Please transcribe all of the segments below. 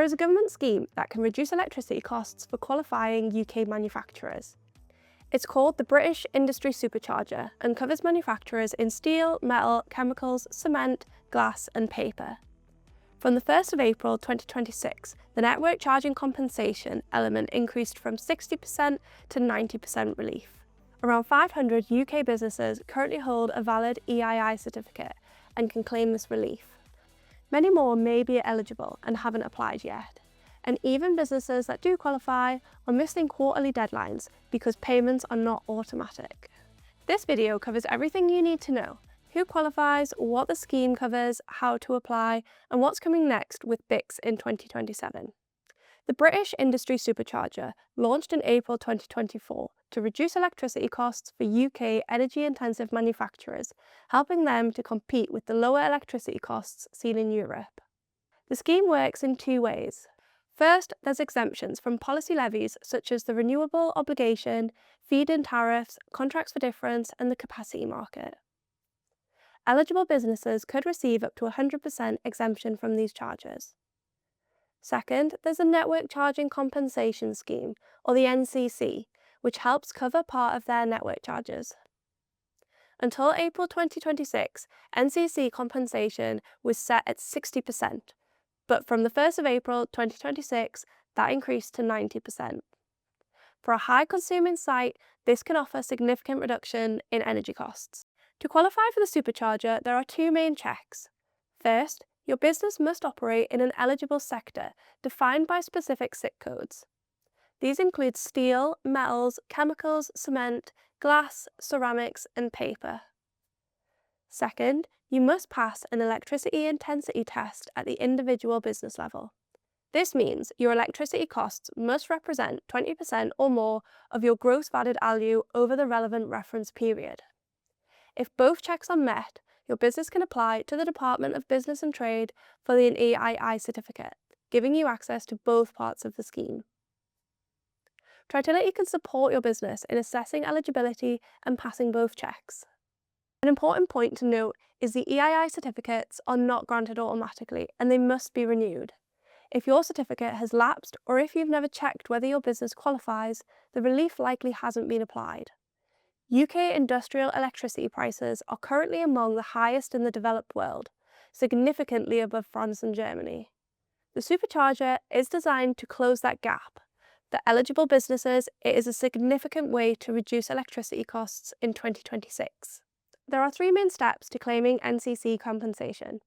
is a government scheme that can reduce electricity costs for qualifying UK manufacturers. It's called the British Industry Supercharger and covers manufacturers in steel, metal, chemicals, cement, glass and paper. From the 1st of April 2026, the network charging compensation element increased from 60% to 90% relief. Around 500 UK businesses currently hold a valid EII certificate and can claim this relief. Many more may be eligible and haven't applied yet. And even businesses that do qualify are missing quarterly deadlines because payments are not automatic. This video covers everything you need to know: who qualifies, what the scheme covers, how to apply, and what's coming next with BICS in 2027. The British Industry Supercharger launched in April 2024 to reduce electricity costs for UK energy-intensive manufacturers, helping them to compete with the lower electricity costs seen in Europe. The scheme works in two ways. First, there's exemptions from policy levies such as the renewable obligation, feed-in tariffs, contracts for difference, and the capacity market. Eligible businesses could receive up to 100% exemption from these charges. Second, there's a Network Charging Compensation Scheme, or the NCC, which helps cover part of their network charges. Until April 2026, NCC compensation was set at 60%, but from the 1st of April 2026, that increased to 90%. For a high-consuming site, this can offer significant reduction in energy costs. To qualify for the supercharger, there are two main checks. First, your business must operate in an eligible sector defined by specific SIC codes. These include steel, metals, chemicals, cement, glass, ceramics, and paper. Second, you must pass an electricity intensity test at the individual business level. This means your electricity costs must represent 20% or more of your gross valid value over the relevant reference period. If both checks are met, your business can apply to the Department of Business and Trade for the EII certificate, giving you access to both parts of the scheme. Tritility can support your business in assessing eligibility and passing both checks. An important point to note is the EII certificates are not granted automatically and they must be renewed. If your certificate has lapsed or if you've never checked whether your business qualifies, the relief likely hasn't been applied. UK industrial electricity prices are currently among the highest in the developed world, significantly above France and Germany. The supercharger is designed to close that gap. For eligible businesses, it is a significant way to reduce electricity costs in 2026. There are three main steps to claiming NCC compensation.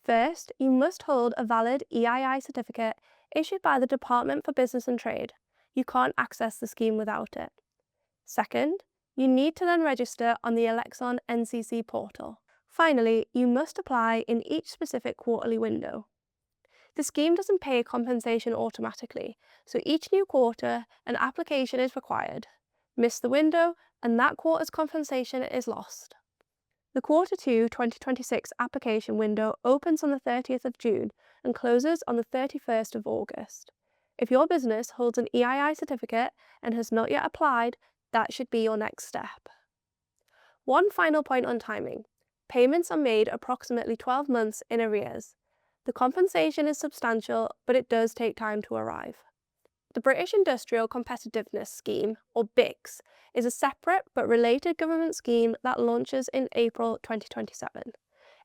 First, you must hold a valid EII certificate issued by the Department for Business and Trade. You can't access the scheme without it. Second, you need to then register on the Elexon NCC portal. Finally, you must apply in each specific quarterly window. The scheme doesn't pay compensation automatically, so each new quarter, an application is required. Miss the window, and that quarter's compensation is lost. The Q2 2026 application window opens on the 30th of June and closes on the 31st of August. If your business holds an EII certificate and has not yet applied, that should be your next step. One final point on timing. Payments are made approximately 12 months in arrears. The compensation is substantial, but it does take time to arrive. The British Industrial Competitiveness Scheme, or BICS, is a separate but related government scheme that launches in April 2027.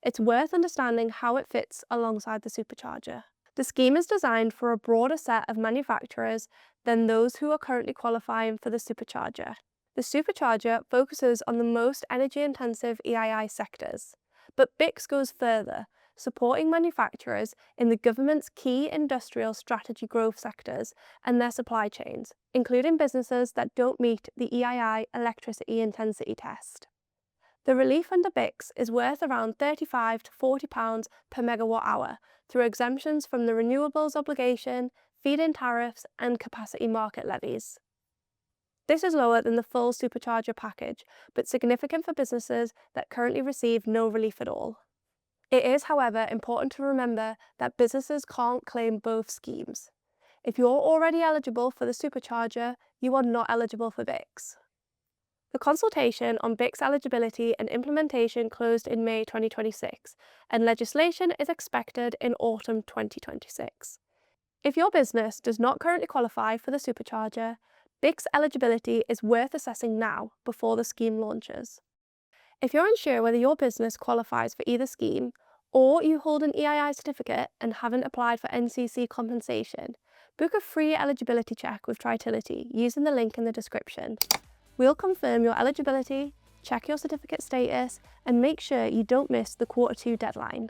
It's worth understanding how it fits alongside the supercharger. The scheme is designed for a broader set of manufacturers than those who are currently qualifying for the supercharger. The supercharger focuses on the most energy-intensive EII sectors, but BICS goes further, supporting manufacturers in the government's key industrial strategy growth sectors and their supply chains, including businesses that don't meet the EII electricity intensity test. The relief under BICS is worth around £35 to £40 per megawatt hour through exemptions from the renewables obligation, feed-in tariffs and capacity market levies. This is lower than the full supercharger package, but significant for businesses that currently receive no relief at all. It is, however, important to remember that businesses can't claim both schemes. If you're already eligible for the supercharger, you are not eligible for BICS. The consultation on BICS eligibility and implementation closed in May 2026, and legislation is expected in autumn 2026. If your business does not currently qualify for the Supercharger, BICS eligibility is worth assessing now before the scheme launches. If you're unsure whether your business qualifies for either scheme, or you hold an EII certificate and haven't applied for NCC compensation, book a free eligibility check with Tritility using the link in the description. We'll confirm your eligibility, check your certificate status, and make sure you don't miss the Q2 deadline.